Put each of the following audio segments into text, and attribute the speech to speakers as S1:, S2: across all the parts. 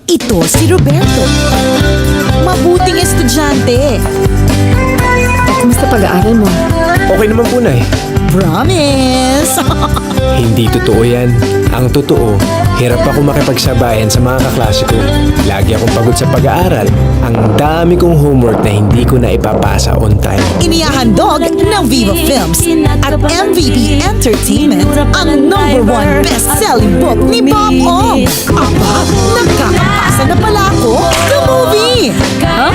S1: Ito si Roberto. Mabuting estudyante.
S2: Kumusta pag-aaral mo?
S3: Okay naman po, Nay.
S1: Promise!
S3: Hindi totoo yan. Ang totoo, hirap ako makipagsabayan sa mga kaklase ko. Lagi akong pagod sa pag-aaral. Ang dami kong homework na hindi ko na ipapasa on time.
S1: Inihahandog ng Viva Films at MVP Entertainment ang #1 best-selling book ni Bob Ong. Aba, nagkakapasa na pala ako. The movie!
S3: Ha?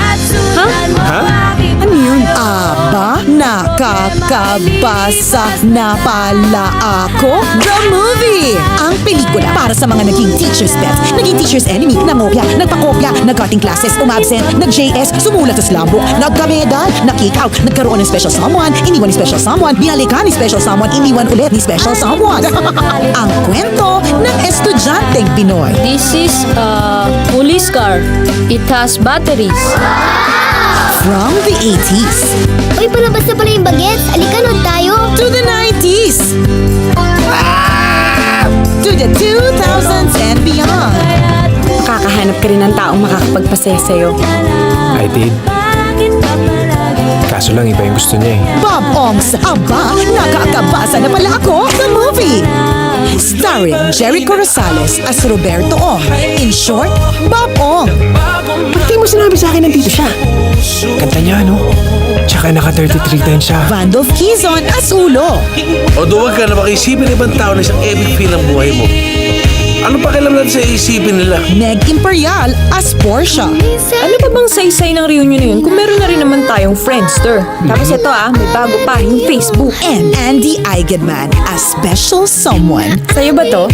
S2: Ano yun?
S1: Aba, nakakabasa na pala ako. The movie! Ang pelikula para sa mga naging teacher's pet, naging teacher's enemy, nangopya, nagpakopya, nag-cutting classes, umabsent, nag-JS, sumulat sa slumbook, nagkamedal, na-kick out, nagkaroon ng special someone, iniwan ni special someone, binalikan ni special someone, iniwan ulit ni special someone. Ang kwento ng estudyanteng Pinoy.
S4: This is a police car. It has batteries.
S1: From the 80s
S5: Uy, palabas na pala yung bagets. Alikanod tayo.
S1: to the 90s to the 2000s and beyond.
S2: Makakahanap ka rin ng taong makakapagpasaya sa'yo.
S3: I did. Kaso lang iba yung gusto niya eh.
S1: Bob Ong's Aba, nakakabasa na pala ako, the movie. Starring Jericho Rosales as Roberto Ong. In short, Bob Ong.
S2: Ba't di mo sinabi sa akin nandito siya?
S3: Kanta niya, no? Tsaka naka 33 times siya.
S1: Vandolph Quezon as Ulo.
S6: Although wag ka na makaisipin ng ibang tao na isang epic feel ang buhay mo. Ano pa kailan natin sa isipin nila?
S1: Meg Imperial as Portia.
S4: Ano pa bang saysay ng reunion na yun kung meron na rin naman tayong Friendster? Tapos ito may bago pa, yung Facebook.
S1: And Andy Eigenman as Special Someone.
S4: Sa'yo ba to?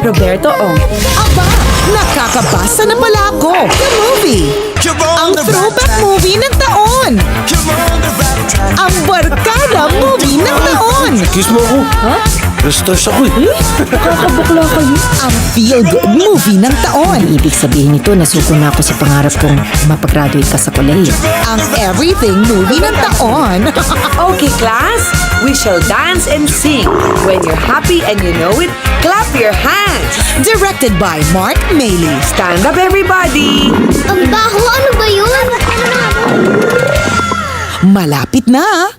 S4: Roberto Ong.
S1: Aba, nakakabasa na pala ako, the movie. Ang throwback movie ng taon. Ang barkada movie ng taon.
S6: Kiss mo ako.
S4: Ha?
S6: Na-stress ako eh.
S4: Nakakabukla kayo.
S1: Ang feel-good movie ng taon.
S2: Ibig sabihin nito, nasuko na ako sa pangarap kong mapagraduate ka sa kolehiyo.
S1: Ang everything movie ng taon.
S7: Okay, class, we shall dance and sing. When you're happy and you know it, clap your hands.
S1: Directed by Mark Mayley.
S7: Stand up, everybody.
S5: Ang baho, ano ba yun?
S1: Malapit na.